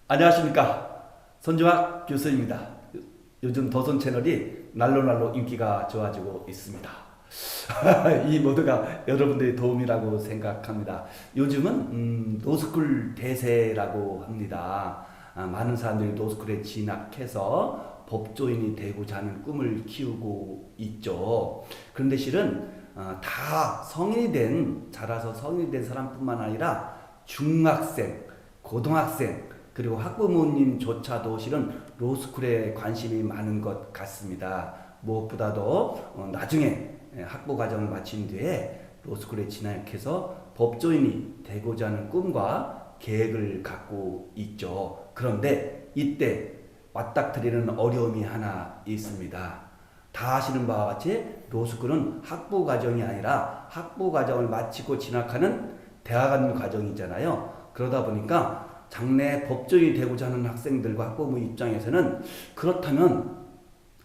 안녕하십니까, 손주학 교수입니다. 요즘 도선 채널이 날로 인기가 좋아지고 있습니다. 이 모두가 여러분들의 도움이라고 생각합니다. 요즘은 노스쿨 대세라고 합니다. 많은 사람들이 노스쿨에 진학해서 법조인이 되고자 하는 꿈을 키우고 있죠. 그런데 실은 다 자라서 성인이 된 사람뿐만 아니라 중학생, 고등학생, 그리고 학부모님조차도 실은 로스쿨에 관심이 많은 것 같습니다. 무엇보다도 나중에 학부 과정을 마친 뒤에 로스쿨에 진학해서 법조인이 되고자 하는 꿈과 계획을 갖고 있죠. 그런데 이때 맞닥뜨리는 어려움이 하나 있습니다. 다 아시는 바와 같이 로스쿨은 학부 과정이 아니라 학부 과정을 마치고 진학하는 대학원 과정이잖아요. 그러다 보니까 장래 법조인이 되고자 하는 학생들과 학부모 입장에서는 그렇다면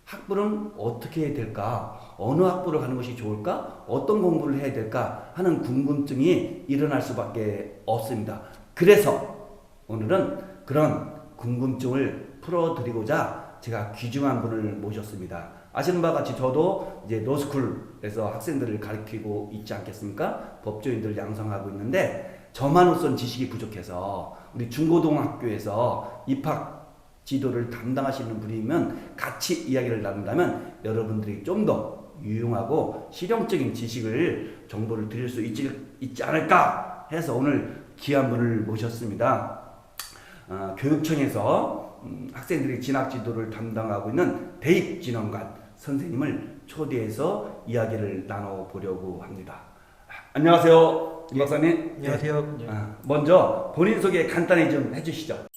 학부는 어떻게 해야 될까? 어느 학부를 가는 것이 좋을까? 어떤 공부를 해야 될까? 하는 궁금증이 일어날 수밖에 없습니다. 그래서 오늘은 그런 궁금증을 풀어드리고자 제가 귀중한 분을 모셨습니다. 아시는 바와 같이 저도 이제 로스쿨에서 학생들을 가르치고 있지 않겠습니까? 법조인들을 양성하고 있는데 저만으로서는 지식이 부족해서 우리 중고등학교에서 입학 지도를 담당하시는 분이면 같이 이야기를 나눈다면 여러분들이 좀 더 유용하고 실용적인 지식을 정보를 드릴 수 있지 않을까 해서 오늘 귀한 분을 모셨습니다. 교육청에서 학생들이 진학 지도를 담당하고 있는 대입진흥관 선생님을 초대해서 이야기를 나눠보려고 합니다. 안녕하세요. 이 박사님. 안녕하세요. 네. 먼저 본인 소개 간단히 좀 해주시죠.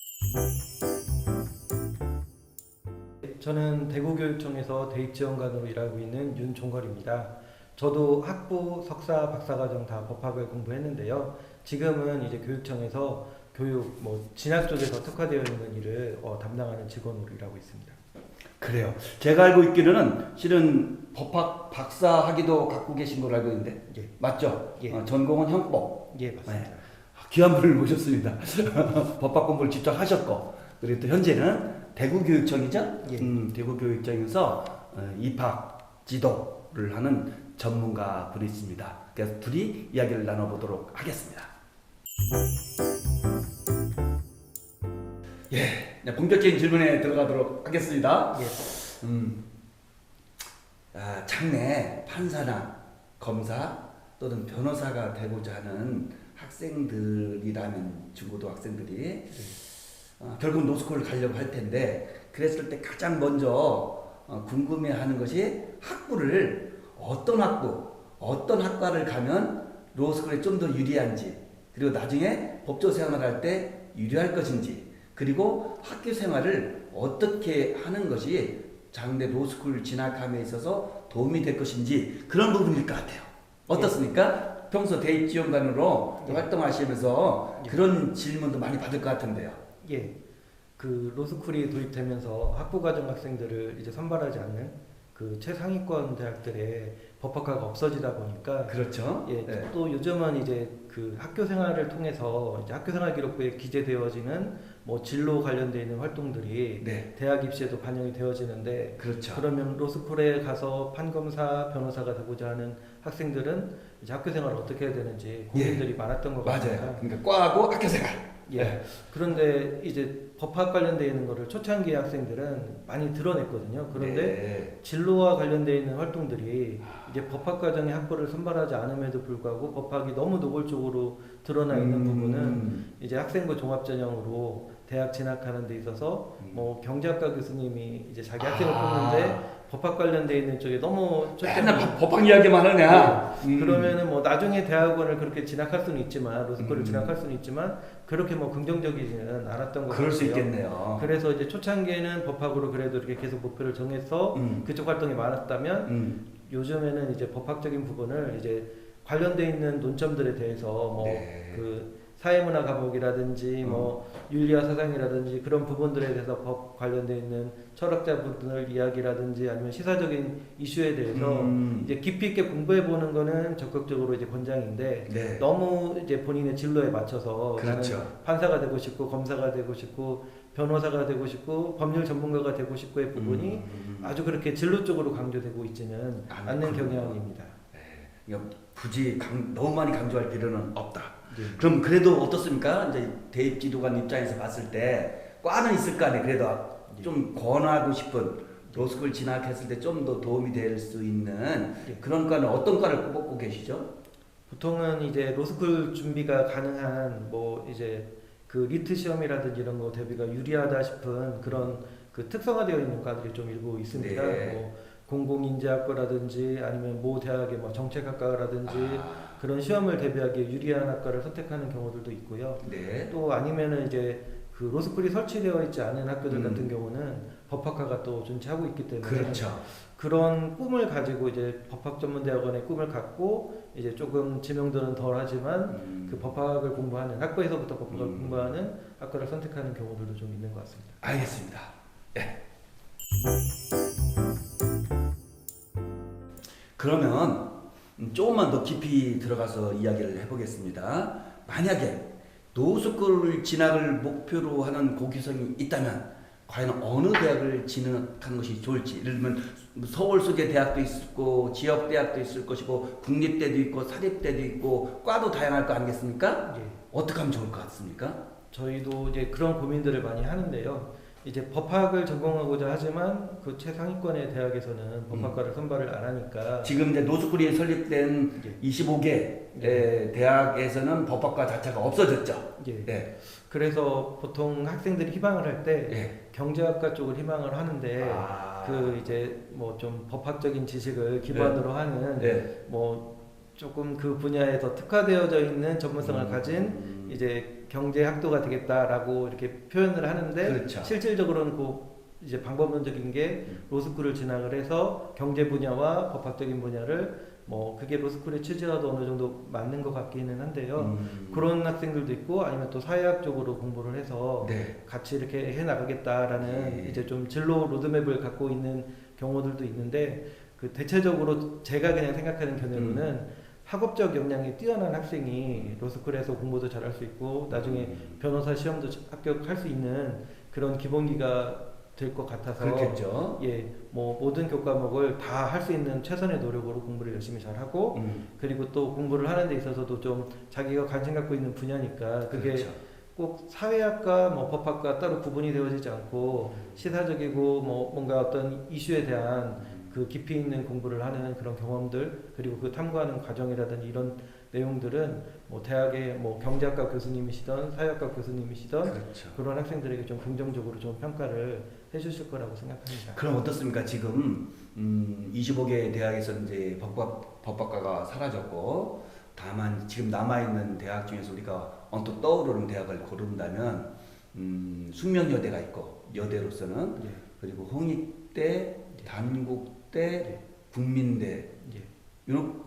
저는 대구교육청에서 대입지원관으로 일하고 있는 윤종걸입니다. 저도 학부, 석사, 박사과정 다 법학을 공부했는데요. 지금은 이제 교육청에서 교육, 진학 쪽에서 특화되어 있는 일을 담당하는 직원으로 일하고 있습니다. 그래요. 제가 알고 있기로는 실은 법학 박사 학위도 갖고 계신 걸로 알고 있는데, 예. 맞죠? 예. 전공은 형법. 예, 맞습니다. 네. 귀한 분을 모셨습니다. 법학 공부를 직접 하셨고, 그리고 또 현재는 대구교육청이죠? 예. 대구교육청에서 입학 지도를 하는 전문가 분이 있습니다. 그래서 둘이 이야기를 나눠보도록 하겠습니다. 예, 본격적인 질문에 들어가도록 하겠습니다. 예. 장래 판사나 검사 또는 변호사가 되고자 하는 학생들이라면 중고등 학생들이 결국 노스쿨을 가려고 할 텐데, 그랬을 때 가장 먼저 궁금해하는 것이 학부를 어떤 학과를 가면 로스쿨에 좀 더 유리한지, 그리고 나중에 법조 생활할 때 유리할 것인지, 그리고 학교 생활을 어떻게 하는 것이 장래 로스쿨 진학함에 있어서 도움이 될 것인지, 그런 부분일 것 같아요. 어떻습니까? 예. 평소 대입지원관으로 활동하시면서 그런 질문도 많이 받을 것 같은데요. 예. 그 로스쿨이 도입되면서 학부과정 학생들을 이제 선발하지 않는 그 최상위권 대학들의 법학과가 없어지다 보니까, 그렇죠. 예, 네. 또 요즘은 이제 그 학교 생활을 통해서 이제 학교 생활 기록부에 기재되어지는 진로 관련되어 있는 활동들이 네. 대학 입시에도 반영이 되어지는데, 그렇죠. 그러면 로스쿨에 가서 판검사, 변호사가 되고자 하는 학생들은 이제 학교 생활을 어떻게 해야 되는지 고민들이 많았던 것 같습니다. 맞아요. 그러니까 과하고 학교 생활. 예. 네. 그런데 이제 법학 관련되어 있는 거를 초창기 학생들은 많이 드러냈거든요. 그런데 네. 진로와 관련되어 있는 활동들이 이제 법학 과정의 학부를 선발하지 않음에도 불구하고 법학이 너무 노골적으로 드러나 있는 부분은 이제 학생부 종합전형으로 대학 진학하는 데 있어서 경제학과 교수님이 이제 자기 학생을 뽑는데 법학 관련되어 있는 쪽에 너무 맨날 법학 이야기만 하냐. 그러면은 나중에 대학원을 그렇게 진학할 수는 있지만, 로스쿨을 진학할 수는 있지만 그렇게 긍정적이지는 않았던 것 같아요. 그럴 수 있겠네요. 그래서 이제 초창기에는 법학으로 그래도 이렇게 계속 목표를 정해서 그쪽 활동이 많았다면 요즘에는 이제 법학적인 부분을 이제 관련돼 있는 논점들에 대해서 네. 그 사회문화 과목이라든지 뭐 윤리와 사상이라든지 그런 부분들에 대해서 법 관련돼 있는 철학자분들 이야기라든지 아니면 시사적인 이슈에 대해서 이제 깊이 있게 공부해 보는 거는 적극적으로 이제 권장인데 네. 너무 이제 본인의 진로에 맞춰서 그렇죠. 저는 판사가 되고 싶고 검사가 되고 싶고 변호사가 되고 싶고 법률 전문가가 되고 싶고의 부분이 아주 그렇게 진로 쪽으로 강조되고 있지는 않는 경향입니다. 그러니까 굳이 너무 많이 강조할 필요는 없다. 네. 그럼 그래도 어떻습니까? 이제 대입 지도관 입장에서 봤을 때 과는 있을 거 아니에요. 그래도 좀 권하고 싶은 로스쿨 진학했을 때 좀 더 도움이 될 수 있는 그런 과는 어떤 과를 꼽고 계시죠? 보통은 이제 로스쿨 준비가 가능한 뭐 이제 그 리트 시험이라든지 이런 거 대비가 유리하다 싶은 그런 그 특성화되어 있는 과들이 좀 일부 있습니다. 네. 뭐 공공인재학과라든지 아니면 모 대학의 뭐 정책학과라든지 그런 시험을 대비하기에 유리한 학과를 선택하는 경우들도 있고요. 네. 또 아니면은 이제 그 로스쿨이 설치되어 있지 않은 학교들 같은 경우는 법학과가 또 존재하고 있기 때문에 그렇죠. 그런 꿈을 가지고 이제 법학전문대학원의 꿈을 갖고 이제 조금 지명도는 덜하지만 그 법학을 공부하는 학부에서부터 법학을 공부하는 학과를 선택하는 경우들도 좀 있는 것 같습니다. 알겠습니다. 네. 그러면 조금만 더 깊이 들어가서 이야기를 해보겠습니다. 만약에 노스쿨 진학을 목표로 하는 고교생이 있다면 과연 어느 대학을 진학하는 것이 좋을지, 예를 들면 서울 속의 대학도 있고 지역 대학도 있을 것이고 국립대도 있고 사립대도 있고 과도 다양할 거 아니겠습니까? 예. 어떻게 하면 좋을 것 같습니까? 저희도 이제 그런 고민들을 많이 하는데요. 이제 법학을 전공하고자 하지만 그 최상위권의 대학에서는 법학과를 선발을 안 하니까 지금 이제 노스쿨이 설립된 25개 대학에서는 법학과 자체가 없어졌죠. 예. 네. 그래서 보통 학생들이 희망을 할 때 네. 경제학과 쪽을 희망을 하는데 그 이제 뭐 좀 법학적인 지식을 기반으로 하는 네. 뭐 조금 그 분야에 더 특화되어져 있는 전문성을 가진 이제 경제학도가 되겠다라고 이렇게 표현을 하는데 그렇죠. 실질적으로는 그 이제 방법론적인 게 로스쿨을 진학을 해서 경제 분야와 법학적인 분야를 뭐 그게 로스쿨의 취지와도 어느 정도 맞는 것 같기는 한데요. 그런 학생들도 있고 아니면 또 사회학 쪽으로 공부를 해서 네. 같이 이렇게 해 나가겠다라는 네. 이제 좀 진로 로드맵을 갖고 있는 경우들도 있는데 그 대체적으로 제가 그냥 생각하는 견해로는 학업적 역량이 뛰어난 학생이 로스쿨에서 공부도 잘할 수 있고 나중에 변호사 시험도 합격할 수 있는 그런 기본기가 될 것 같아서 그렇겠죠. 예, 뭐 모든 교과목을 다 할 수 있는 최선의 노력으로 공부를 열심히 잘 하고 그리고 또 공부를 하는 데 있어서도 좀 자기가 관심 갖고 있는 분야니까 그게 그렇죠. 꼭 사회학과 뭐 법학과 따로 구분이 되어지지 않고 시사적이고 뭐 뭔가 어떤 이슈에 대한 그 깊이 있는 공부를 하는 그런 경험들 그리고 그 탐구하는 과정이라든지 이런 내용들은 뭐 대학의 뭐 경제학과 교수님이시던 사회학과 교수님이시던 그렇죠. 그런 학생들에게 좀 긍정적으로 좀 평가를 해주실 거라고 생각합니다. 그럼 어떻습니까? 지금 25개 대학에서 이제 법학과가 사라졌고 다만 지금 남아 있는 대학 중에서 우리가 언뜻 떠오르는 대학을 고른다면 숙명여대가 있고 여대로서는 예. 그리고 홍익대, 단국대, 예. 국민대 예.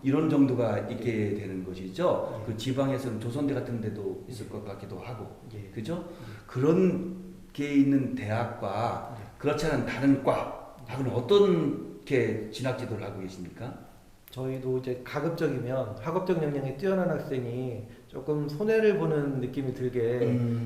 이런 정도가 있게 되는 것이죠. 예. 그 지방에서는 조선대 같은 데도 있을 것 같기도 하고, 예. 그죠? 그런 게 있는 대학과 그렇지 않은 다른 과하고는 어떻게 진학 지도를 하고 계십니까? 저희도 이제 가급적이면 학업적 역량이 뛰어난 학생이 조금 손해를 보는 느낌이 들게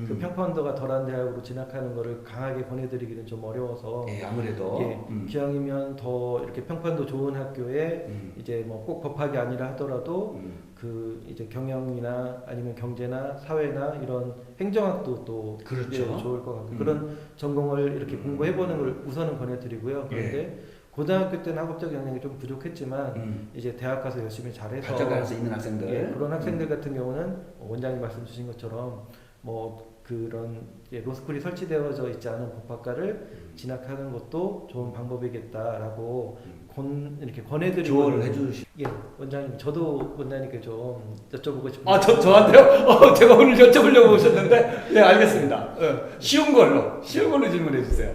그 평판도가 덜한 대학으로 진학하는 거를 강하게 권해드리기는 좀 어려워서 예, 아무래도 예, 기왕이면 더 이렇게 평판도 좋은 학교에 이제 뭐 꼭 법학이 아니라 하더라도 그 이제 경영이나 아니면 경제나 사회나 이런 행정학도 또 그렇죠. 예, 좋을 것 같고 그런 전공을 이렇게 공부해보는 걸 우선은 권해드리고요. 그런데 고등학교 때는 학업적 역량이 좀 부족했지만 이제 대학 가서 열심히 잘해서 발전할 수 있는 학생들 예, 그런 학생들 같은 경우는 원장님 말씀 주신 것처럼 뭐 그런 로스쿨이 설치되어져 있지 않은 법학과를 진학하는 것도 좋은 방법이겠다라고 이렇게 권해드리고 조언을 해주시. 예, 원장님 저도 원장님께 좀 여쭤보고 싶은데 저한테요? 제가 오늘 여쭤보려고 오셨는데, 네, 알겠습니다. 쉬운 걸로 질문해 주세요.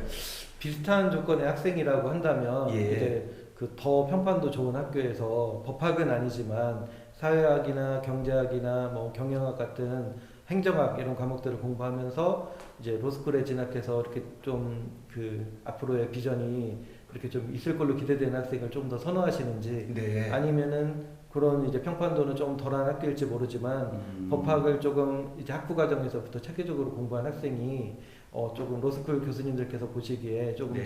비슷한 조건의 학생이라고 한다면 예. 이제 그 더 평판도 좋은 학교에서 법학은 아니지만 사회학이나 경제학이나 뭐 경영학 같은 행정학 이런 과목들을 공부하면서 이제 로스쿨에 진학해서 이렇게 좀 그 앞으로의 비전이 그렇게 좀 있을 걸로 기대되는 학생을 좀 더 선호하시는지 네. 아니면은 그런 이제 평판도는 좀 덜한 학교일지 모르지만 법학을 조금 이제 학부 과정에서부터 체계적으로 공부한 학생이 조금 로스쿨 교수님들께서 보시기에 조금 네.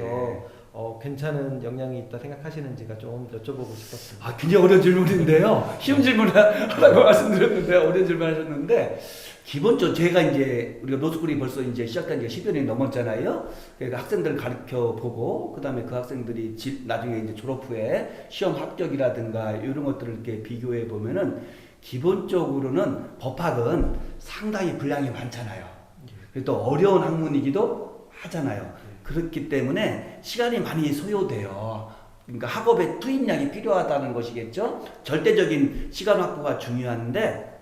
더 괜찮은 역량이 있다 생각하시는지가 좀 여쭤보고 싶었습니다. 아, 굉장히 어려운 질문인데요. 쉬운 질문을 하라고 말씀드렸는데, 어려운 질문 하셨는데, 기본적으로 제가 이제, 우리가 로스쿨이 벌써 이제 시작한 지 10여 년이 넘었잖아요. 그러니까 학생들을 가르쳐 보고, 그 다음에 그 학생들이 나중에 이제 졸업 후에 시험 합격이라든가 이런 것들을 이렇게 비교해 보면은, 기본적으로는 법학은 상당히 분량이 많잖아요. 또 어려운 학문이기도 하잖아요. 그렇기 때문에 시간이 많이 소요돼요. 그러니까 학업에 투입량이 필요하다는 것이겠죠. 절대적인 시간 확보가 중요한데,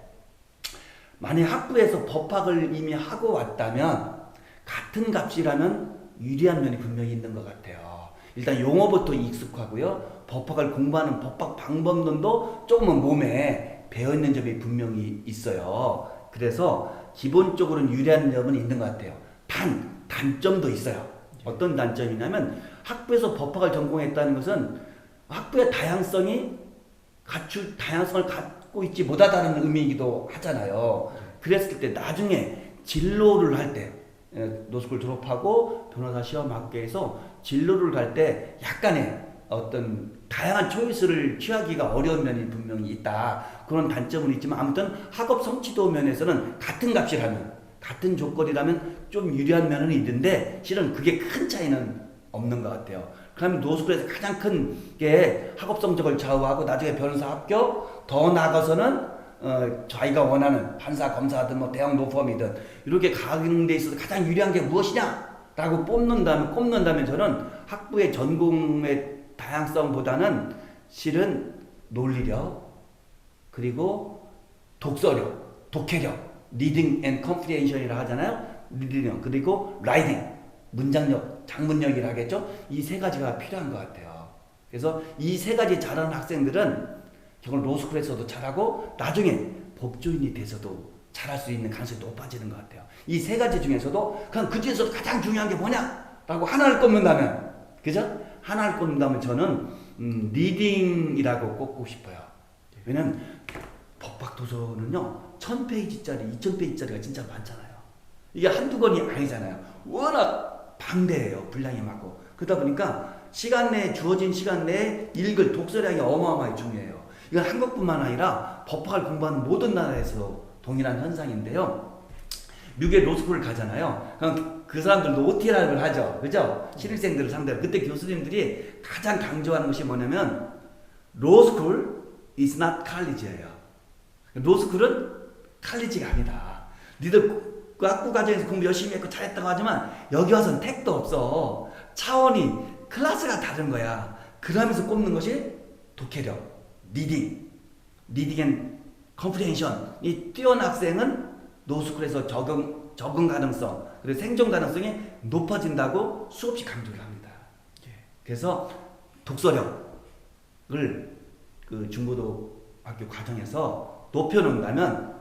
만약 학부에서 법학을 이미 하고 왔다면 같은 값이라면 유리한 면이 분명히 있는 것 같아요. 일단 용어부터 익숙하고요. 법학을 공부하는 법학 방법론도 조금은 몸에 배어있는 점이 분명히 있어요. 그래서 기본적으로는 유리한 점은 있는 것 같아요. 단점도 있어요. 어떤 단점이냐면 학부에서 법학을 전공했다는 것은 학부의 다양성을 갖고 있지 못하다는 의미이기도 하잖아요. 그랬을 때 나중에 진로를 할 때, 노스쿨 졸업하고 변호사 시험학교에서 진로를 갈 때 약간의 어떤 다양한 초이스를 취하기가 어려운 면이 분명히 있다. 그런 단점은 있지만 아무튼 학업 성취도 면에서는 같은 값이라면, 같은 조건이라면 좀 유리한 면은 있는데 실은 그게 큰 차이는 없는 것 같아요. 그러면 노스쿨에서 가장 큰 게 학업 성적을 좌우하고 나중에 변호사 합격, 더 나아가서는 자기가 원하는 판사, 검사든 뭐 대형 로펌이든 이렇게 가는 데 있어서 가장 유리한 게 무엇이냐라고 꼽는다면 저는 학부의 전공의 다양성보다는 실은 논리력, 그리고 독서력, 독해력, 리딩 앤 컴프리hension이라 하잖아요. 리딩력, 그리고 라이딩, 문장력, 장문력이라 하겠죠. 이 세 가지가 필요한 것 같아요. 그래서 이 세 가지 잘하는 학생들은 결국 로스쿨에서도 잘하고 나중에 법조인이 돼서도 잘할 수 있는 가능성이 높아지는 것 같아요. 이 세 가지 중에서도 그냥 그 중에서 가장 중요한 게 뭐냐라고 하나를 꼽는다면, 그죠? 하나를 꼽는다면 저는 리딩이라고 꼽고 싶어요. 왜냐면 법학 도서는요 1000페이지짜리, 2000페이지짜리가 진짜 많잖아요. 이게 한두 권이 아니잖아요. 워낙 방대해요. 분량이 많고. 그러다 보니까 주어진 시간 내에 읽을 독서량이 어마어마하게 중요해요. 이건 한국뿐만 아니라 법학을 공부하는 모든 나라에서 동일한 현상인데요. 미국에 로스쿨을 가잖아요. 그럼 그 사람들도 OT라고 하죠. 그죠? 신입생들을 상대로. 그때 교수님들이 가장 강조하는 것이 뭐냐면 로스쿨 is not college예요. 로스쿨은 칼리지가 아니다. 니들 그 학부 과정에서 공부 열심히 했고 잘했다고 하지만 여기 와서는 택도 없어. 차원이 클래스가 다른 거야. 그러면서 꼽는 것이 독해력, 리딩 앤 컴프리hension. 이 뛰어난 학생은 노스쿨에서 적응 가능성 그리고 생존 가능성이 높아진다고 수없이 강조를 합니다. 그래서 독서력을 그 중고등학교 과정에서 높여놓는다면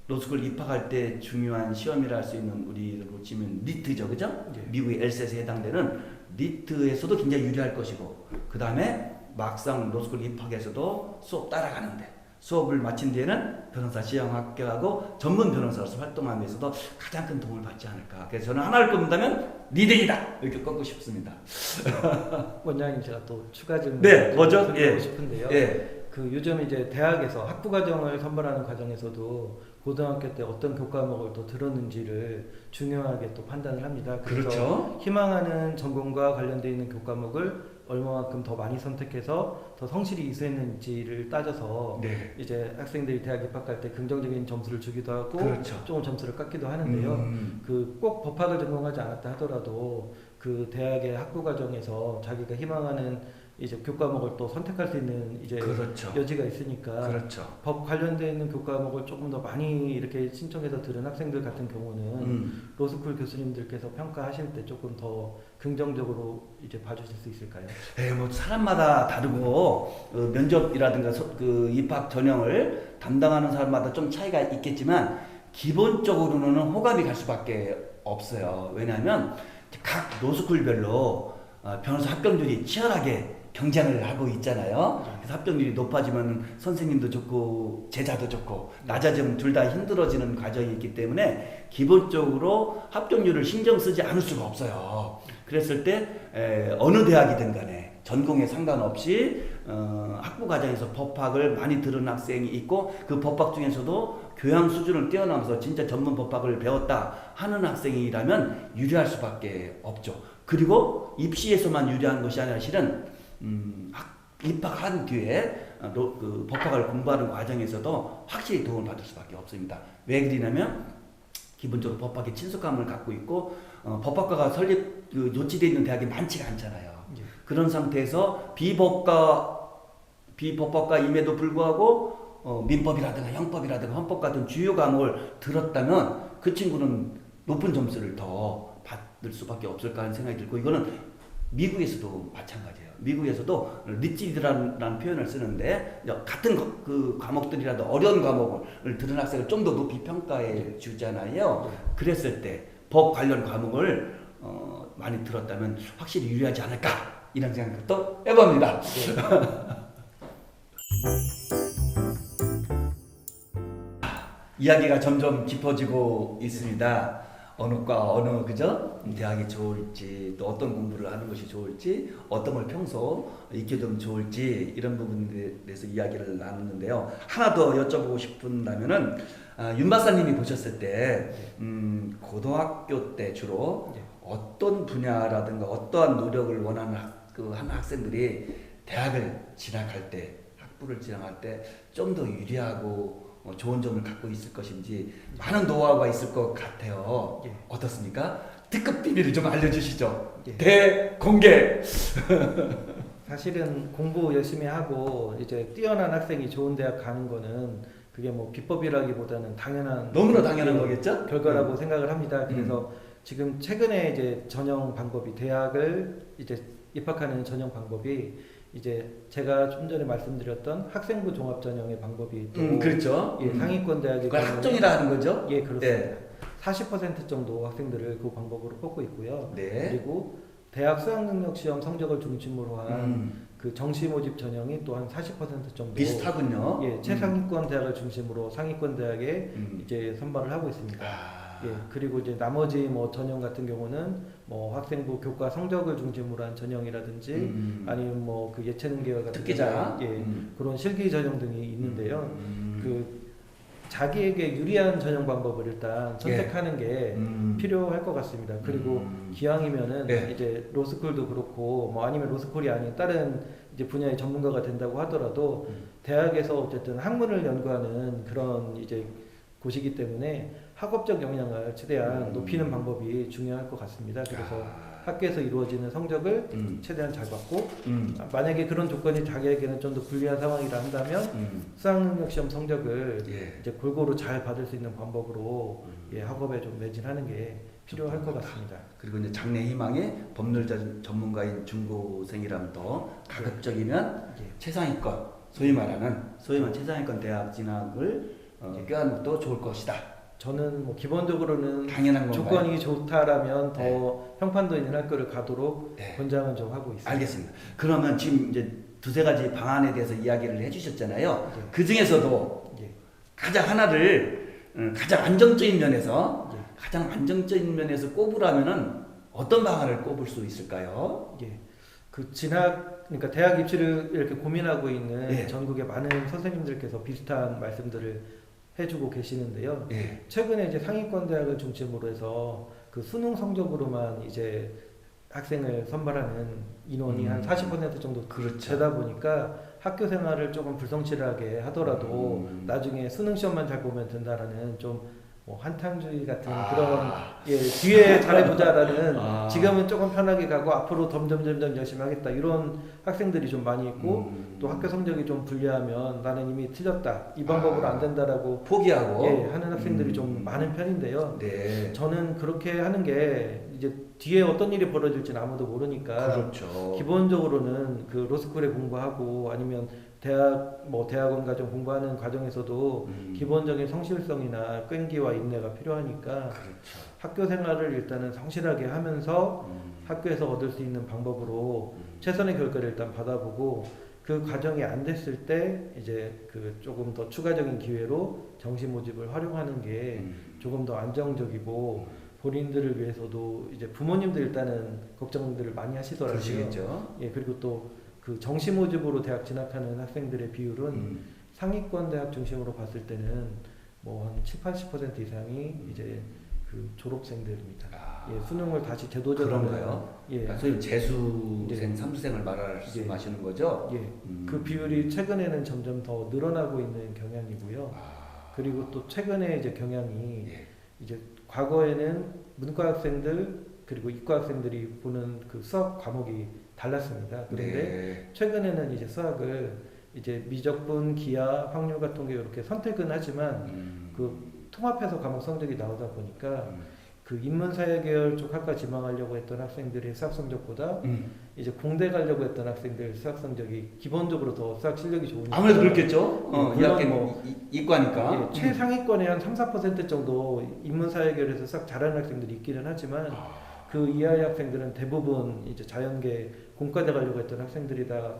로스쿨 입학할 때 중요한 시험이라 할 수 있는 우리로 치면 리트죠, 그죠? 미국의 LSAT에 해당되는 리트에서도 굉장히 유리할 것이고, 그 다음에 막상 로스쿨 입학에서도 수업 따라가는데, 수업을 마친 뒤에는 변호사 시험 합격하고 전문 변호사로서 활동하는 데서도 가장 큰 도움을 받지 않을까. 그래서 저는 하나를 꼽는다면 리딩이다 이렇게 꼽고 싶습니다. 원장님, 제가 또 추가 질문 뭐죠? 드리고 싶은데요. 그 요즘 이제 대학에서 학부 과정을 선발하는 과정에서도 고등학교 때 어떤 교과목을 또 들었는지를 중요하게 또 판단을 합니다. 그래서 그렇죠. 희망하는 전공과 관련되어 있는 교과목을 얼마만큼 더 많이 선택해서 더 성실히 이수했는지를 따져서 이제 학생들이 대학 입학할 때 긍정적인 점수를 주기도 하고 조금 점수를 깎기도 하는데요. 그 꼭 법학을 전공하지 않았다 하더라도 그 대학의 학부 과정에서 자기가 희망하는 이제 교과목을 또 선택할 수 있는 이제 여지가 있으니까 법 관련되어 있는 교과목을 조금 더 많이 이렇게 신청해서 들은 학생들 같은 경우는 로스쿨 교수님들께서 평가하실 때 조금 더 긍정적으로 이제 봐주실 수 있을까요? 뭐 사람마다 다르고 면접이라든가 그 입학 전형을 담당하는 사람마다 좀 차이가 있겠지만 기본적으로는 호감이 갈 수밖에 없어요. 왜냐하면 각 로스쿨별로 변호사 합격률이 치열하게 경쟁을 하고 있잖아요. 그래서 합격률이 높아지면 선생님도 좋고 제자도 좋고 낮아지면 둘 다 힘들어지는 과정이 있기 때문에 기본적으로 합격률을 신경 쓰지 않을 수가 없어요. 그랬을 때 어느 대학이든 간에 전공에 상관없이 학부 과정에서 법학을 많이 들은 학생이 있고 그 법학 중에서도 교양 수준을 뛰어넘어서 진짜 전문 법학을 배웠다 하는 학생이라면 유리할 수밖에 없죠. 그리고 입시에서만 유리한 것이 아니라 실은 입학한 뒤에 그 법학을 공부하는 과정에서도 확실히 도움을 받을 수밖에 없습니다. 왜 그러냐면 기본적으로 법학에 친숙함을 갖고 있고 법학과가 설립 노치되어 있는 대학이 많지가 않잖아요. 예. 그런 상태에서 비법학과임에도 불구하고 민법이라든가 형법이라든가 헌법 같은 주요 과목을 들었다면 그 친구는 높은 점수를 더 받을 수밖에 없을까 하는 생각이 들고 이거는 미국에서도 마찬가지예요. 미국에서도 리치드라는 표현을 쓰는데 같은 그 과목들이라도 어려운 과목을 들은 학생을 좀 더 높이 평가해 주잖아요. 그랬을 때 법 관련 과목을 많이 들었다면 확실히 유리하지 않을까 이런 생각도 해봅니다. 이야기가 점점 깊어지고 있습니다. 어느 과 어느 그죠? 대학이 좋을지 또 어떤 공부를 하는 것이 좋을지 어떤 걸 평소 익혀두면 좋을지 이런 부분에 대해서 이야기를 나눴는데요. 하나 더 여쭤보고 싶은다면은 윤 박사님이 보셨을 때 고등학교 때 주로 어떤 분야라든가 어떠한 노력을 원하는 한 학생들이 대학을 진학할 때 학부를 진학할 때 좀 더 유리하고 좋은 점을 갖고 있을 것인지 많은 노하우가 있을 것 같아요. 예. 어떻습니까? 특급 비밀을 좀 알려주시죠. 예. 대공개. 사실은 공부 열심히 하고 이제 뛰어난 학생이 좋은 대학 가는 거는 그게 뭐 비법이라기보다는 당연한 너무나 당연한 거겠죠? 결과라고 생각을 합니다. 그래서 지금 최근에 이제 전형 방법이 대학을 이제 입학하는 전형 방법이 이제 제가 좀 전에 말씀드렸던 학생부 종합 전형의 방법이 또 그렇죠. 예, 상위권 대학이 그걸 학종이라 하는 거죠? 예, 그렇습니다. 네. 40% 정도 학생들을 그 방법으로 뽑고 있고요. 네. 그리고 대학 수학능력 시험 성적을 중심으로 한 그 정시 모집 전형이 또 한 40% 정도 비슷하군요. 예, 최상위권 대학을 중심으로 상위권 대학에 음. 이제 선발을 하고 있습니다. 아. 예, 그리고 이제 나머지 뭐 전형 같은 경우는 뭐 학생부 교과 성적을 중심으로 한 전형이라든지 아니면 뭐 그 예체능 계열 같은 특기자. 예, 그런 실기 전형 등이 있는데요. 그 자기에게 유리한 전형 방법을 일단 선택하는 게 필요할 것 같습니다. 그리고 기왕이면은 네. 이제 로스쿨도 그렇고 뭐 아니면 로스쿨이 아닌 다른 이제 분야의 전문가가 된다고 하더라도 대학에서 어쨌든 학문을 연구하는 그런 이제 곳이기 때문에 학업적 역량을 최대한 높이는 방법이 중요할 것 같습니다. 그래서 학교에서 이루어지는 성적을 최대한 잘 받고 만약에 그런 조건이 자기에게는 좀 더 불리한 상황이라 한다면 수학능력 시험 성적을 예. 이제 골고루 잘 받을 수 있는 방법으로 예, 학업에 좀 매진하는 게 필요할 것 같습니다. 그리고 이제 장래 희망이 법률 전문가인 중고생이라면 더 가급적이면 예. 최상위권 소위 말하는 최상위권 대학 진학을 꾀하는 것도 좋을 것이다. 저는 뭐 기본적으로는 당연한 건가요? 조건이 좋다라면 더 평판도 있는 학교를 가도록 네. 권장은 좀 하고 있습니다. 알겠습니다. 그러면 지금 이제 두세 가지 방안에 대해서 이야기를 해주셨잖아요. 예. 그 중에서도 예. 가장 하나를 가장 안정적인 면에서 예. 가장 안정적인 면에서 꼽으라면은 어떤 방안을 꼽을 수 있을까요? 예. 그 그러니까 대학 입시를 이렇게 고민하고 있는 예. 전국의 많은 선생님들께서 비슷한 말씀들을 해주고 계시는데요. 예. 최근에 이제 상위권 대학을 중심으로 해서 그 수능 성적으로만 이제 학생을 선발하는 인원이 한 40% 정도 그렇죠. 되다 보니까 학교 생활을 조금 불성실하게 하더라도 나중에 수능 시험만 잘 보면 된다라는 좀 뭐 한탕주의 같은 그런 예, 뒤에 잘해보자라는 지금은 조금 편하게 가고 앞으로 점점 열심히 하겠다 이런 학생들이 좀 많이 있고 또 학교 성적이 좀 불리하면 나는 이미 틀렸다 이 방법으로 안 된다라고 포기하고 예, 하는 학생들이 좀 많은 편인데요. 네. 저는 그렇게 하는 게 이제 뒤에 어떤 일이 벌어질지는 아무도 모르니까 그렇죠. 기본적으로는 그 로스쿨에 공부하고 아니면 대학원 과정 공부하는 과정에서도 기본적인 성실성이나 끈기와 인내가 필요하니까 그렇죠. 학교 생활을 일단은 성실하게 하면서 학교에서 얻을 수 있는 방법으로 최선의 결과를 일단 받아보고 그 과정이 안 됐을 때 이제 그 조금 더 추가적인 기회로 정시 모집을 활용하는 게 조금 더 안정적이고 본인들을 위해서도 이제 부모님들 일단은 걱정들을 많이 하시더라고요. 그러시겠죠. 예, 그리고 또 그 정시 모집으로 대학 진학하는 학생들의 비율은 상위권 대학 중심으로 봤을 때는 뭐 한 7, 80% 이상이 이제 그 졸업생들입니다. 예, 수능을 다시 재도전하는 그런가요? 예, 그러니까 소위 재수생, 예. 삼수생을 말씀하시는 거죠? 예, 그 비율이 최근에는 점점 더 늘어나고 있는 경향이고요. 그리고 또 최근에 이제 경향이 예. 이제 과거에는 문과 학생들 그리고 이과 학생들이 보는 그 수학 과목이 달랐습니다. 그런데 네. 최근에는 이제 수학을 이제 미적분, 기하, 확률과 통계 이렇게 선택은 하지만 그 통합해서 과목 성적이 나오다 보니까 그 인문사회 계열 쪽 학과 지망하려고 했던 학생들의 수학 성적보다 이제 공대 가려고 했던 학생들 수학 성적이 기본적으로 더 수학 실력이 좋으니까 아무래도 그렇겠죠. 예, 이 학교는 뭐, 이과니까. 예, 최상위권에 한 3-4% 정도 인문사회 계열에서 수학 잘하는 학생들이 있기는 하지만 그 이하의 학생들은 대부분 이제 자연계 공과대 가려고 했던 학생들이다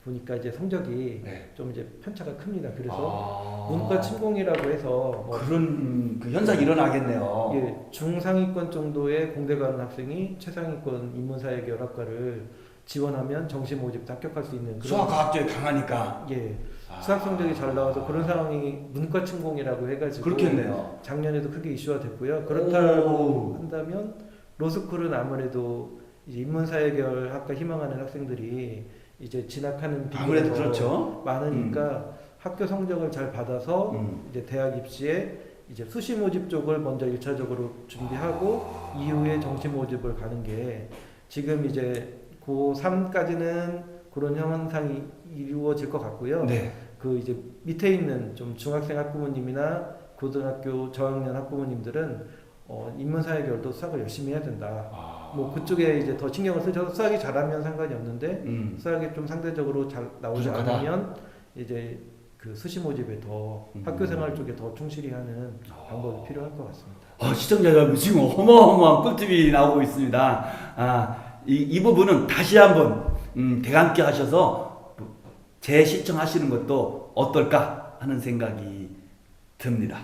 보니까 이제 성적이 네. 좀 이제 편차가 큽니다. 그래서 문과 침공이라고 해서 뭐 그런 그 현상이 일어나겠네요. 예, 중상위권 정도의 공대 가는 학생이 최상위권 인문사회 계열학과를 지원하면 정시 모집 합격할 수 있는 그런 수학 과학 쪽에 강하니까. 예, 수학 성적이 잘 나와서 그런 상황이 문과 침공이라고 해가지고 그렇겠네요. 작년에도 크게 이슈가 됐고요. 그렇다고 한다면 로스쿨은 아무래도 이제 인문사회 계열 학과 희망하는 학생들이 이제 진학하는 아무래도 비율이 그렇죠. 많으니까 학교 성적을 잘 받아서 이제 대학 입시에 이제 수시 모집 쪽을 먼저 1차적으로 준비하고 이후에 정시 모집을 가는 게 지금 이제 고3까지는 그런 현상이 이루어질 것 같고요. 네. 그 이제 밑에 있는 좀 중학생 학부모님이나 고등학교 저학년 학부모님들은 인문사회 계열도 수학을 열심히 해야 된다. 뭐 그쪽에 이제 더 신경을 쓰셔서 수학이 잘하면 상관이 없는데 수학이 좀 상대적으로 잘 나오지 부족하다. 않으면 이제 그 수시 모집에 더 학교 생활 쪽에 더 충실히 하는 방법이 필요할 것 같습니다. 시청자 여러분 지금 어마어마한 꿀팁이 나오고 있습니다. 이 부분은 다시 한번 대감께 하셔서 재시청하시는 것도 어떨까 하는 생각이 듭니다.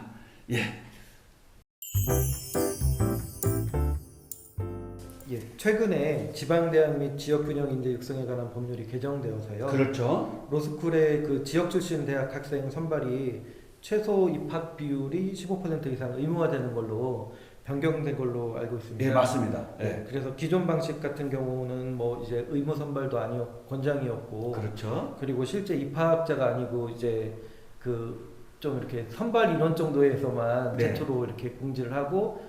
예. 예, 최근에 지방대학 및 지역균형 인재 육성에 관한 법률이 개정되어서요. 그렇죠. 로스쿨의 그 지역 출신 대학 학생 선발이 최소 입학 비율이 15% 이상 의무화되는 걸로 변경된 걸로 알고 있습니다. 네, 맞습니다. 네. 그래서 기존 방식 같은 경우는 뭐 이제 의무 선발도 권장이었고, 그렇죠. 그리고 실제 입학자가 아니고 이제 그 좀 이렇게 선발 인원 정도에서만 네. 최초로 이렇게 공지를 하고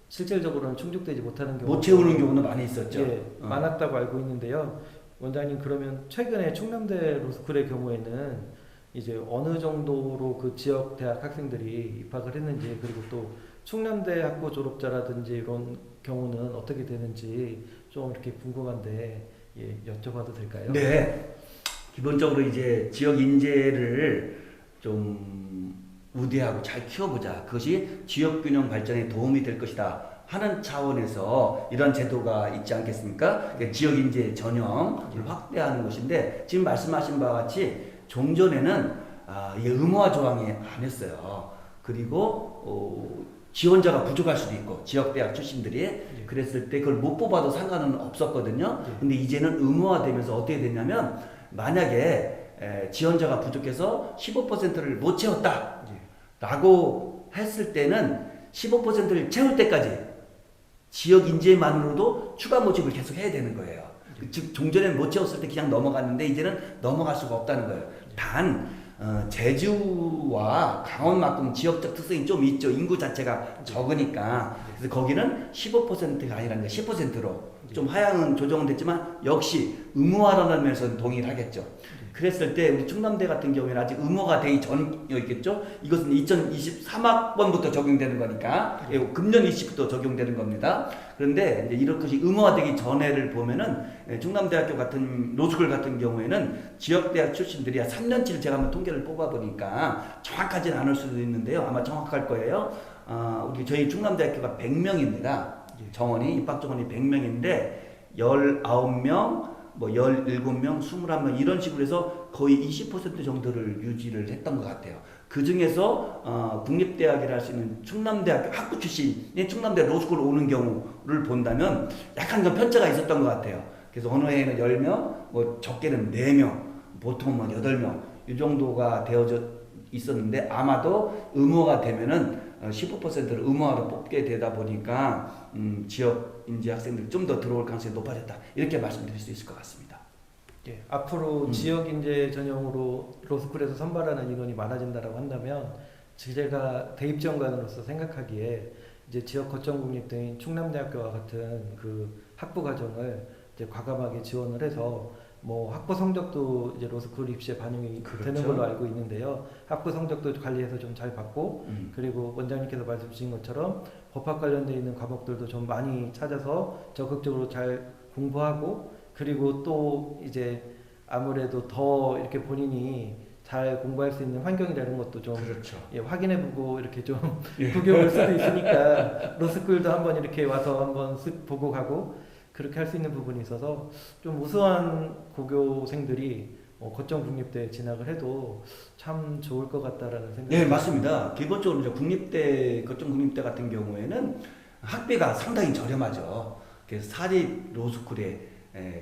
실질적으로는 충족되지 못하는 경우 못 채우는 경우는 많이 있었죠. 예, 많았다고 알고 있는데요. 원장님 그러면 최근에 충남대 로스쿨의 경우에는 이제 어느 정도로 그 지역 대학 학생들이 입학을 했는지 그리고 또 충남대 학부 졸업자라든지 이런 경우는 어떻게 되는지 좀 이렇게 궁금한데 예, 여쭤봐도 될까요? 네. 기본적으로 이제 지역 인재를 좀 우대하고 잘 키워보자. 그것이 지역 균형 발전에 도움이 될 것이다 하는 차원에서 이런 제도가 있지 않겠습니까? 그러니까 지역 인재 전형을 확대하는 것인데 지금 말씀하신 바와 같이 종전에는 이게 의무화 조항이 아니었어요. 그리고 지원자가 부족할 수도 있고 지역 대학 출신들이 그랬을 때 그걸 못 뽑아도 상관은 없었거든요. 근데 이제는 의무화되면서 어떻게 됐냐면 만약에 지원자가 부족해서 15%를 못 채웠다 라고 했을 때는 15%를 채울 때까지 지역 인재만으로도 추가 모집을 계속 해야 되는 거예요. 즉 종전에는 못 채웠을 때 그냥 넘어갔는데 이제는 넘어갈 수가 없다는 거예요. 단 제주와 강원만큼 지역적 특성이 좀 있죠. 인구 자체가 적으니까. 그래서 거기는 15%가 아니라는 거예요. 10%로 좀 하향은 조정은 됐지만 역시 의무화라는 면에서는 동의를 하겠죠. 그랬을 때 우리 충남대 같은 경우에는 아직 의무화가 되기 전이었겠죠. 이것은 2023학번부터 적용되는 거니까 금년 20부터 적용되는 겁니다. 그런데 이제 이런 것이 의무화되기 전에를 보면은 충남대학교 같은 로스쿨 같은 경우에는 지역대학 출신들이 3년치를 제가 한번 통계를 뽑아보니까 정확하지는 않을 수도 있는데요. 아마 정확할 거예요. 우리 저희 충남대학교가 100명입니다. 정원이 입학 정원이 100명인데 19명, 뭐 17명, 21명 이런 식으로 해서 거의 20% 정도를 유지를 했던 것 같아요. 그 중에서 국립대학이라 할 수 있는 충남대학교 학부 출신이 충남대 로스쿨 오는 경우를 본다면 약간 좀 편차가 있었던 것 같아요. 그래서 어느 해에는 10명, 뭐 적게는 4명, 보통은 뭐 8명 이 정도가 되어져 있었는데 아마도 의무화가 되면은 15%를 의무화로 뽑게 되다 보니까 지역 인재 학생들이 좀 더 들어올 가능성이 높아졌다. 이렇게 말씀드릴 수 있을 것 같습니다. 예, 앞으로 지역 인재 전형으로 로스쿨에서 선발하는 인원이 많아진다라고 한다면 제가 대입 지원관으로서 생각하기에 이제 지역 거점 국립대인 충남대학교와 같은 그 학부 과정을 이제 과감하게 지원을 해서 뭐 학부 성적도 이제 로스쿨 입시에 반영이 그렇죠. 되는 걸로 알고 있는데요. 학부 성적도 관리해서 좀 잘 받고 그리고 원장님께서 말씀 주신 것처럼 법학 관련돼 있는 과목들도 좀 많이 찾아서 적극적으로 잘 공부하고 그리고 또 이제 아무래도 더 이렇게 본인이 잘 공부할 수 있는 환경이라는 것도 좀 그렇죠. 예, 확인해보고 이렇게 좀 예. 구경할 수도 있으니까 로스쿨도 한번 이렇게 와서 한번 쓱 보고 가고 그렇게 할 수 있는 부분이 있어서 좀 우수한 고교생들이 거점 국립대에 진학을 해도 참 좋을 것 같다라는 생각이 네, 맞습니다. 기본적으로 이제 국립대, 거점 국립대 같은 경우에는 학비가 상당히 저렴하죠. 그래서 사립 로스쿨의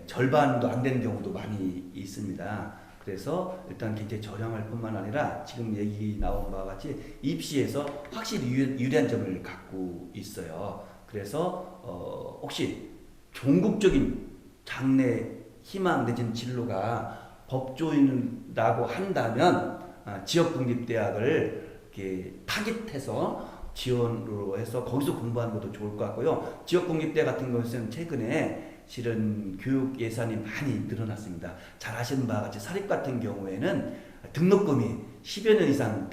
절반도 안 되는 경우도 많이 있습니다. 그래서 일단 굉장히 저렴할 뿐만 아니라 지금 얘기 나온 바와 같이 입시에서 확실히 유리한 점을 갖고 있어요. 그래서 혹시 종국적인 장래 희망 내지는 진로가 법조인이라고 한다면 지역 국립대학을 이렇게 타깃해서 지원으로 해서 거기서 공부하는 것도 좋을 것 같고요. 지역 국립대 같은 것은 최근에 실은 교육 예산이 많이 늘어났습니다. 잘 아시는 바와 같이 사립 같은 경우에는 등록금이 10여 년 이상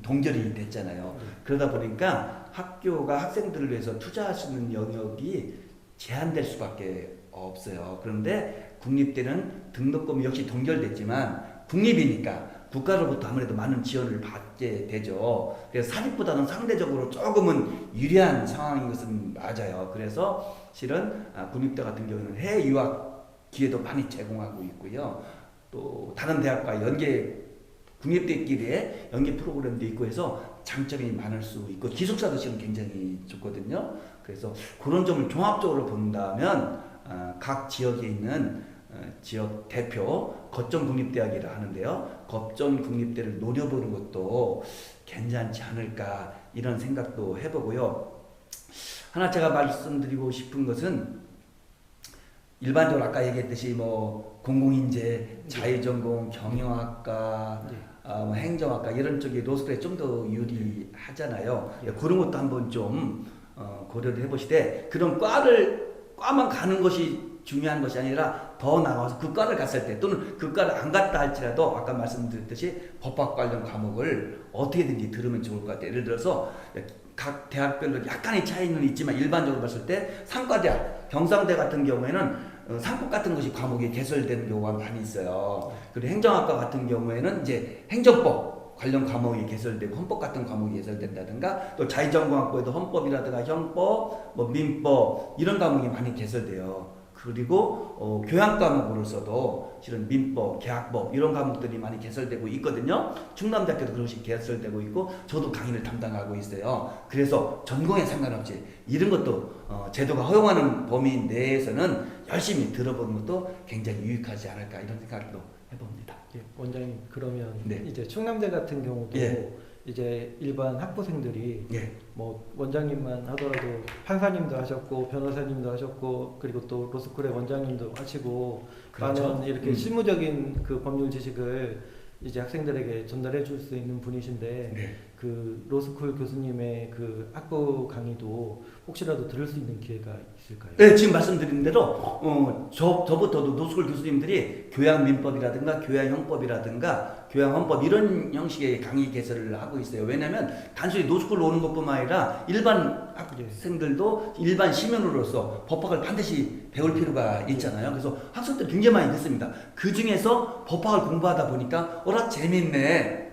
동결이 됐잖아요. 그러다 보니까 학교가 학생들을 위해서 투자할 수 있는 영역이 제한될 수밖에 없어요. 그런데 국립대는 등록금이 역시 동결됐지만 국립이니까 국가로부터 아무래도 많은 지원을 받게 되죠. 그래서 사립보다는 상대적으로 조금은 유리한 상황인 것은 맞아요. 그래서 실은 국립대 같은 경우는 해외 유학 기회도 많이 제공하고 있고요. 또 다른 대학과 연계 국립대끼리의 연계 프로그램도 있고 해서 장점이 많을 수 있고 기숙사도 지금 굉장히 좋거든요. 그래서 그런 점을 종합적으로 본다면 각 지역에 있는 지역 대표 거점 국립대학이라 하는데요. 거점 국립대를 노려보는 것도 괜찮지 않을까 이런 생각도 해보고요. 하나 제가 말씀드리고 싶은 것은 일반적으로 아까 얘기했듯이 뭐 공공인재, 자유전공, 경영학과, 뭐 행정학과 이런 쪽이 로스쿨에 좀 더 유리하잖아요. 그런 것도 한번 좀 고려를 해보시되 그런 과만 가는 것이 중요한 것이 아니라 더 나가서 그 과를 갔을 때 또는 그 과를 안 갔다 할지라도 아까 말씀드렸듯이 법학 관련 과목을 어떻게든지 들으면 좋을 것 같아요. 예를 들어서 각 대학별로 약간의 차이는 있지만 일반적으로 봤을 때 상과대학, 경상대 같은 경우에는 상법 같은 것이 과목이 개설되는 경우가 많이 있어요. 그리고 행정학과 같은 경우에는 이제 행정법 관련 과목이 개설되고 헌법 같은 과목이 개설된다든가 또 자유전공학부에도 헌법이라든가 형법, 뭐 민법 이런 과목이 많이 개설돼요. 그리고 교양 과목으로서도 실은 민법, 계약법 이런 과목들이 많이 개설되고 있거든요. 충남대학교도 그런 식으로 개설되고 있고 저도 강의를 담당하고 있어요. 그래서 전공에 상관없이 이런 것도 제도가 허용하는 범위 내에서는 열심히 들어보는 것도 굉장히 유익하지 않을까 이런 생각도 해봅니다. 예, 원장님 그러면 네. 이제 충남대 같은 경우도 예. 이제 일반 학부생들이 예. 뭐 원장님만 하더라도 판사님도 하셨고 변호사님도 하셨고 그리고 또 로스쿨의 원장님도 하시고 그렇죠. 많은 이렇게 실무적인 그 법률 지식을 이제 학생들에게 전달해 줄 수 있는 분이신데 네. 그 로스쿨 교수님의 그 학부 강의도 혹시라도 들을 수 있는 기회가 있을까요? 네, 지금 말씀드린 대로 저부터도 노스쿨 교수님들이 교양민법이라든가 교양형법이라든가 교양헌법 이런 형식의 강의 개설을 하고 있어요. 왜냐하면 단순히 노스쿨 오는 것뿐만 아니라 일반 학생들도 일반 시민으로서 법학을 반드시 배울 필요가 있잖아요. 그래서 학생들이 굉장히 많이 듣습니다. 그 중에서 법학을 공부하다 보니까 어라 재밌네.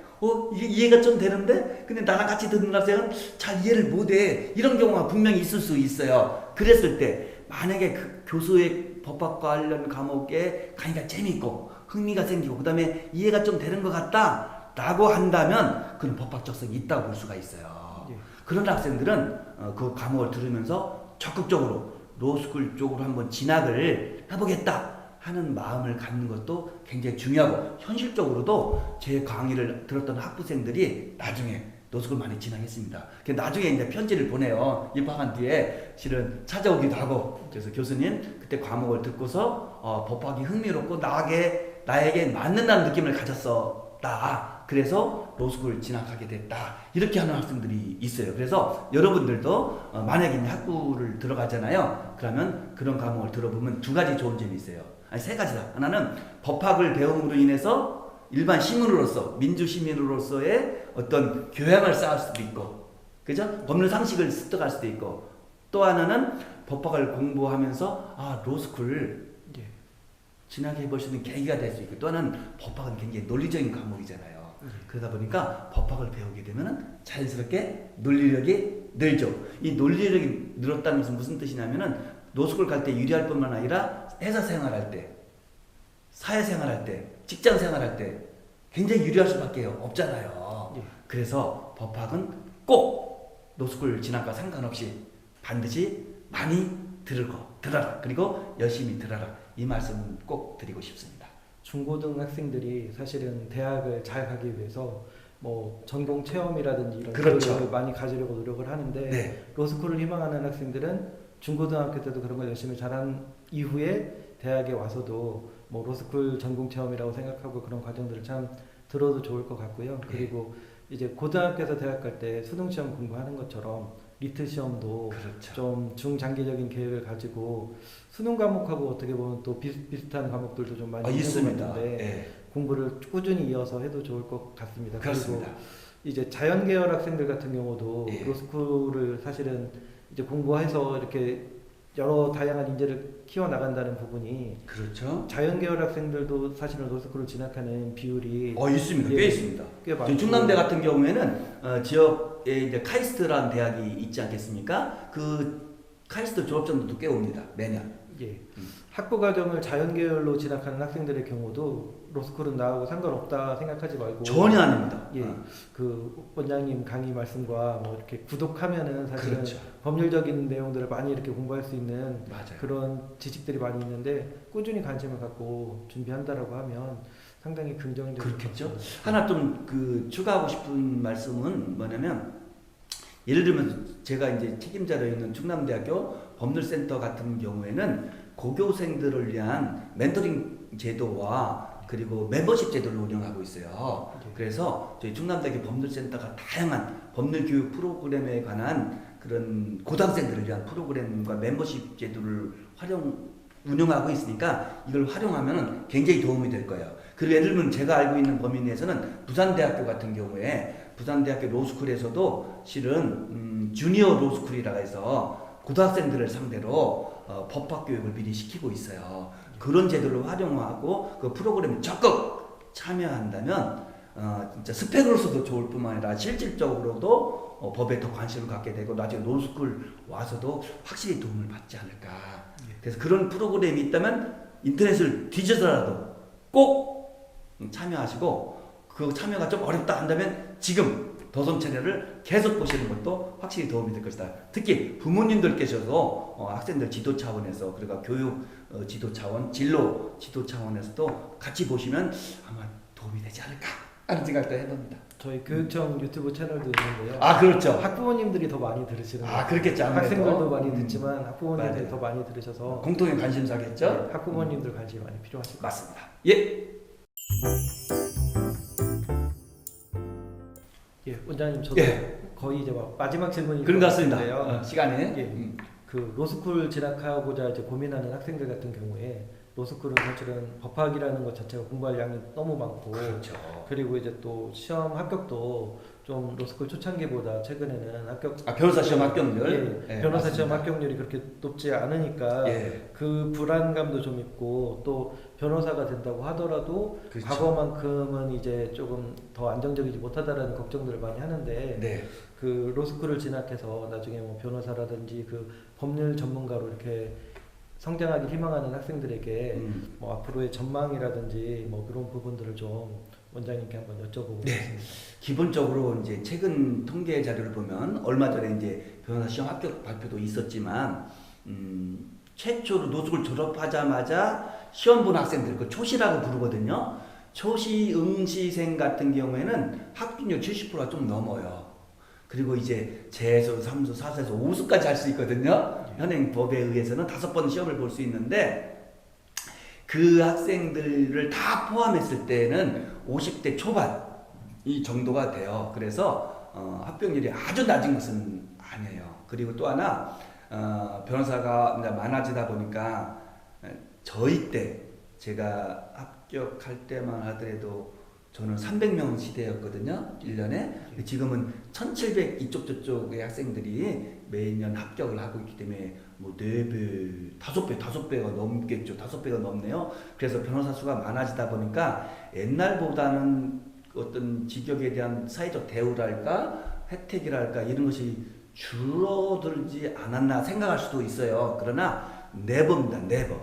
이게 이해가 좀 되는데 근데 나랑 같이 듣는 학생은 잘 이해를 못해. 이런 경우가 분명히 있을 수 있어요. 그랬을 때 만약에 그 교수의 법학 관련 과목에 강의가 재미있고 흥미가 생기고 그 다음에 이해가 좀 되는 것 같다 라고 한다면 그런 법학적성이 있다고 볼 수가 있어요. 그런 학생들은 그 과목을 들으면서 적극적으로 로스쿨 쪽으로 한번 진학을 해보겠다 하는 마음을 갖는 것도 굉장히 중요하고 현실적으로도 제 강의를 들었던 학부생들이 나중에 노스쿨 많이 진학했습니다. 나중에 이제 편지를 보내요. 입학한 뒤에 실은 찾아오기도 하고 그래서 교수님 그때 과목을 듣고서 법학이 흥미롭고 나에게 맞는다는 느낌을 가졌었다. 그래서 로스쿨 진학하게 됐다. 이렇게 하는 학생들이 있어요. 그래서 여러분들도 만약에 학부를 들어가잖아요. 그러면 그런 과목을 들어보면 두 가지 좋은 점이 있어요. 아니 세 가지다. 하나는 법학을 배움으로 인해서 일반 시민으로서 민주시민으로서의 어떤 교양을 쌓을 수도 있고 그죠? 법률 상식을 습득할 수도 있고 또 하나는 법학을 공부하면서 로스쿨을 진학해 볼 수 있는 계기가 될 수 있고 또 하나는 법학은 굉장히 논리적인 과목이잖아요. 그러다 보니까 법학을 배우게 되면 자연스럽게 논리력이 늘죠. 이 논리력이 늘었다는 것은 무슨 뜻이냐면은 노스쿨 갈 때 유리할 뿐만 아니라 회사 생활할 때 사회생활할 때 직장생활할 때 굉장히 유리할 수밖에 없잖아요. 그래서 법학은 꼭 노스쿨 진학과 상관없이 반드시 많이 들어라. 그리고 열심히 들어라. 이 말씀은 꼭 드리고 싶습니다. 중고등학생들이 사실은 대학을 잘 가기 위해서 뭐 전공 체험이라든지 이런 그렇죠. 것을 많이 가지려고 노력을 하는데 로스쿨을 희망하는 학생들은 중고등학교 때도 그런 걸 열심히 잘한 이후에 대학에 와서도 뭐 로스쿨 전공 체험이라고 생각하고 그런 과정들을 참 들어도 좋을 것 같고요. 그리고 이제 고등학교에서 대학 갈 때 수능 시험 공부하는 것처럼 리트 시험도 좀 중장기적인 계획을 가지고 수능 과목하고 어떻게 보면 또 비슷한 과목들도 좀 많이 있는 것 같은데 공부를 꾸준히 이어서 해도 좋을 것 같습니다. 그렇습니다. 그리고 이제 자연계열 학생들 같은 경우도 로스쿨을 사실은 이제 공부해서 이렇게 여러 다양한 인재를 키워나간다는 부분이 자연계열 학생들도 사실은 로스쿨을 진학하는 비율이 있습니다. 꽤 있습니다. 꽤 많고. 충남대 같은 경우에는 지역에 이제 카이스트라는 대학이 있지 않겠습니까? 그 카이스트 졸업생들도 꽤 옵니다. 매년. 학부 과정을 자연계열로 진학하는 학생들의 경우도 로스쿨은 나하고 상관없다 생각하지 말고 전혀 아닙니다. 그 원장님 강의 말씀과 뭐 이렇게 구독하면은 사실은 법률적인 내용들을 많이 이렇게 공부할 수 있는 그런 지식들이 많이 있는데 꾸준히 관심을 갖고 준비한다라고 하면 상당히 긍정적인 그렇겠죠. 하나 좀 추가하고 싶은 말씀은 뭐냐면 예를 들면 제가 이제 책임자로 있는 충남대학교 법률센터 같은 경우에는 고교생들을 위한 멘토링 제도와 그리고 멤버십 제도를 운영하고 있어요. 그래서 저희 충남대학교 법률센터가 다양한 법률교육 프로그램에 관한 그런 고등학생들을 위한 프로그램과 멤버십 제도를 운영하고 있으니까 이걸 활용하면 굉장히 도움이 될 거예요. 그리고 예를 들면 제가 알고 있는 범위 내에서는 부산대학교 같은 경우에 부산대학교 로스쿨에서도 실은 주니어 로스쿨이라고 해서 고등학생들을 상대로 법학 교육을 미리 시키고 있어요. 그런 제도를 활용하고 그 프로그램에 적극 참여한다면 진짜 스펙으로서도 좋을 뿐만 아니라 실질적으로도 법에 더 관심을 갖게 되고 나중에 로스쿨 와서도 확실히 도움을 받지 않을까. 그래서 그런 프로그램이 있다면 인터넷을 뒤져서라도 꼭 참여하시고 그 참여가 좀 어렵다 한다면 지금 도선 채널을 계속 보시는 것도 확실히 도움이 될 것이다. 특히 부모님들께서도 학생들 지도 차원에서 그리고 교육 지도 차원, 진로 지도 차원에서도 같이 보시면 아마 도움이 되지 않을까 하는 생각도 해봅니다. 저희 교육청 유튜브 채널도 있는데요. 그렇죠. 학부모님들이 더 많이 들으시는 거예요. 그렇겠죠. 학생들도 많이 듣지만 학부모님들이 더 많이 들으셔서 공통의 관심사겠죠. 학부모님들 관심이 많이 필요하실 것 같습니다. 맞습니다. 원장님 저도 예. 거의 이제 막 마지막 질문이 그런 것 같습니다. 같은데요. 시간이. 예. 그 로스쿨 진학하고자 이제 고민하는 학생들 같은 경우에 로스쿨은 사실은 법학이라는 것 자체가 공부할 양이 너무 많고 그렇죠. 그리고 이제 또 시험 합격도 좀 로스쿨 초창기보다 최근에는 합격 변호사 시험 합격률. 예, 예, 변호사 맞습니다. 시험 합격률이 그렇게 높지 않으니까 예. 그 불안감도 좀 있고 또 변호사가 된다고 하더라도 그렇죠. 과거만큼은 이제 조금 더 안정적이지 못하다라는 걱정들을 많이 하는데 네. 그 로스쿨을 진학해서 나중에 뭐 변호사라든지 그 법률 전문가로 이렇게 성장하기 희망하는 학생들에게 뭐 앞으로의 전망이라든지 뭐 그런 부분들을 좀 원장님께 한번 여쭤보고 네. 싶습니다. 기본적으로 이제 최근 통계 자료를 보면 얼마 전에 이제 변호사 시험 합격 발표도 있었지만 최초로 노숙을 졸업하자마자 시험 본 학생들 그 초시라고 부르거든요. 초시 응시생 같은 경우에는 합격률 70%가 좀 넘어요. 그리고 이제 재수, 3수, 4수에서 5수까지 할 수 있거든요. 현행 법에 의해서는 5번 시험을 볼 수 있는데 그 학생들을 다 포함했을 때는 50대 초반 이 정도가 돼요. 그래서 합격률이 아주 낮은 것은 아니에요. 그리고 또 하나 변호사가 많아지다 보니까 저희 때 제가 합격할 때만 하더라도 저는 300명 시대였거든요. 1년에. 지금은 1700 이쪽 저쪽의 학생들이 매년 합격을 하고 있기 때문에 뭐 4배, 5배가 넘겠죠. 5배가 넘네요. 그래서 변호사 수가 많아지다 보니까 옛날보다는 어떤 직역에 대한 사회적 대우랄까 혜택이랄까 이런 것이 줄어들지 않았나 생각할 수도 있어요. 그러나 네버입니다. 네버.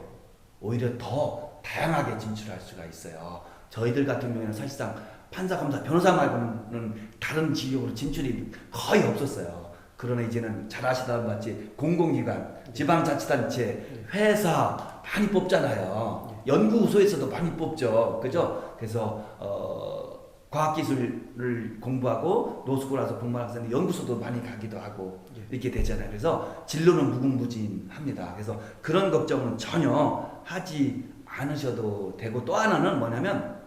오히려 더 다양하게 진출할 수가 있어요. 저희들 같은 경우에는 사실상 판사, 검사, 변호사 말고는 다른 직역으로 진출이 거의 없었어요. 그러나 이제는 잘 아시다는 같이 공공기관, 지방자치단체, 회사 많이 뽑잖아요. 연구소에서도 많이 뽑죠. 그죠? 그래서 과학기술을 공부하고 노스쿨 와서 공부하는 학생들 연구소도 많이 가기도 하고 이렇게 되잖아요. 그래서 진로는 무궁무진합니다. 그래서 그런 걱정은 전혀 하지 않으셔도 되고 또 하나는 뭐냐면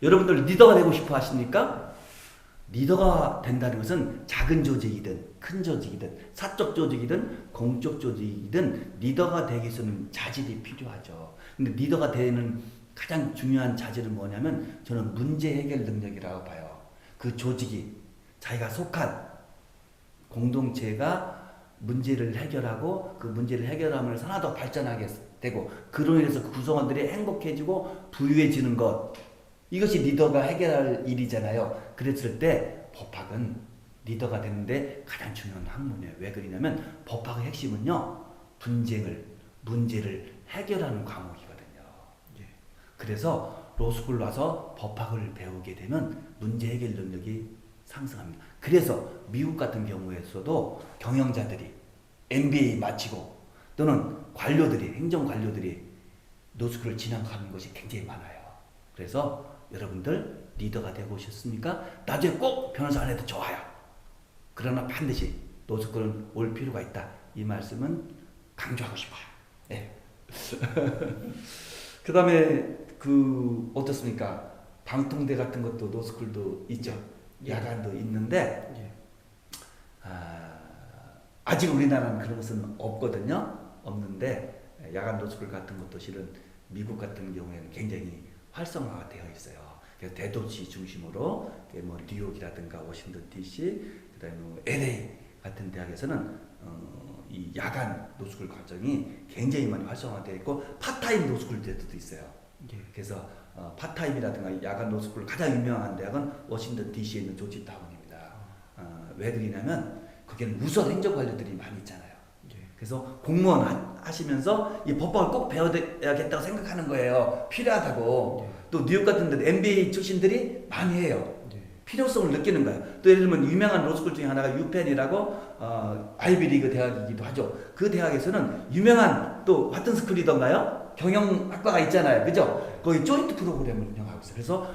여러분들 리더가 되고 싶어 하십니까? 리더가 된다는 것은 작은 조직이든 큰 조직이든 사적 조직이든 공적 조직이든 리더가 되기 위해서는 자질이 필요하죠. 근데 리더가 되는 가장 중요한 자질은 뭐냐면 저는 문제 해결 능력이라고 봐요. 그 조직이 자기가 속한 공동체가 문제를 해결하고 그 문제를 해결하면서 하나 더 발전하게 되고 그로 인해서 그 구성원들이 행복해지고 부유해지는 것 이것이 리더가 해결할 일이잖아요. 그랬을 때 법학은 리더가 되는데 가장 중요한 학문이에요. 왜 그러냐면 법학의 핵심은요. 문제를 해결하는 과목이거든요. 그래서 로스쿨 와서 법학을 배우게 되면 문제 해결 능력이 상승합니다. 그래서 미국 같은 경우에서도 경영자들이 MBA 마치고 또는 관료들이 행정 관료들이 노스쿨을 진학하는 것이 굉장히 많아요. 그래서 여러분들 리더가 되고 싶습니까? 나중에 꼭 변호사 안 해도 좋아요. 그러나 반드시 노스쿨은 올 필요가 있다. 이 말씀은 강조하고 싶어요. 네. 그 다음에 어떻습니까? 방통대 같은 것도 노스쿨도 있죠. 야간도 있는데 아직 우리나라는 그런 것은 없거든요. 없는데 야간 노스쿨 같은 것도 실은 미국 같은 경우에는 굉장히 활성화가 되어 있어요. 그래서 대도시 중심으로 뭐 뉴욕이라든가 워싱턴 DC, 그다음에 뭐 LA 같은 대학에서는 이 야간 노스쿨 과정이 굉장히 많이 활성화되어 있고 파타임 노스쿨 제도도 있어요. 그래서 파타임이라든가 야간 노스쿨 가장 유명한 대학은 워싱턴 DC에 있는 조지타운입니다. 왜 그러냐면 거기는 우선 행정관료들이 많이 있잖아요. 그래서 공무원 하시면서 이 법학을 꼭 배워야겠다고 생각하는 거예요. 필요하다고. 또 뉴욕 같은 데 MBA 출신들이 많이 해요. 필요성을 느끼는 거예요. 또 예를 들면 유명한 로스쿨 중에 하나가 유펜이라고 아이비리그 대학이기도 하죠. 그 대학에서는 유명한 또 와튼스쿨이던가요? 경영학과가 있잖아요. 그죠? 거기 조인트 프로그램을 운영하고 있어요. 그래서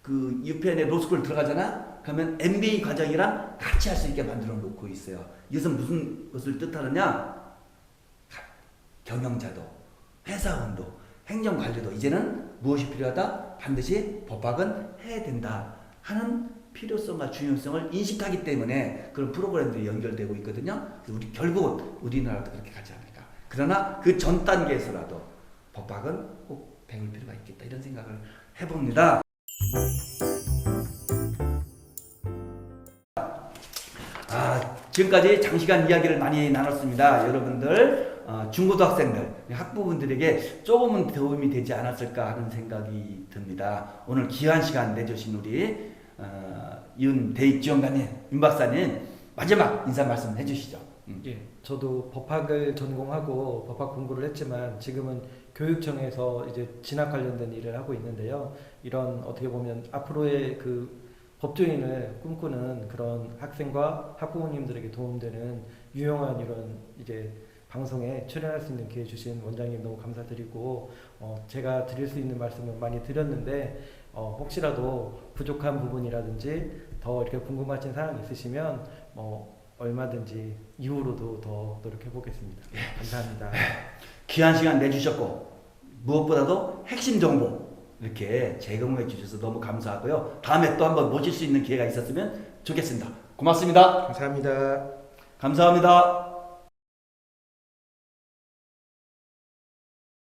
그 유펜에 로스쿨 들어가잖아? 그러면 MBA 과정이랑 같이 할 수 있게 만들어 놓고 있어요. 이것은 무슨 것을 뜻하느냐? 경영자도, 회사원도, 행정관리도 이제는 무엇이 필요하다? 반드시 법학은 해야 된다 하는 필요성과 중요성을 인식하기 때문에 그런 프로그램들이 연결되고 있거든요. 그래서 우리 결국은 우리나라도 그렇게 가지 않을까. 그러나 그 전 단계에서라도 법학은 꼭 배울 필요가 있겠다 이런 생각을 해봅니다. 지금까지 장시간 이야기를 많이 나눴습니다. 여러분들 중고등학생들 학부모분들에게 조금은 도움이 되지 않았을까 하는 생각이 듭니다. 오늘 귀한 시간 내주신 우리 윤대익지원관님, 윤 박사님 마지막 인사 말씀 해주시죠. 예, 저도 법학을 전공하고 법학 공부를 했지만 지금은 교육청에서 이제 진학 관련된 일을 하고 있는데요. 이런 어떻게 보면 앞으로의 그 법조인을 꿈꾸는 그런 학생과 학부모님들에게 도움되는 유용한 이런 이제 방송에 출연할 수 있는 기회 주신 원장님 너무 감사드리고 제가 드릴 수 있는 말씀은 많이 드렸는데 혹시라도 부족한 부분이라든지 더 이렇게 궁금하신 사항 있으시면 얼마든지 이후로도 더 노력해 보겠습니다. 감사합니다. 귀한 시간 내주셨고 무엇보다도 핵심 정보 이렇게 제공해 주셔서 너무 감사하고요. 다음에 또 한번 모실 수 있는 기회가 있었으면 좋겠습니다. 고맙습니다. 감사합니다. 감사합니다.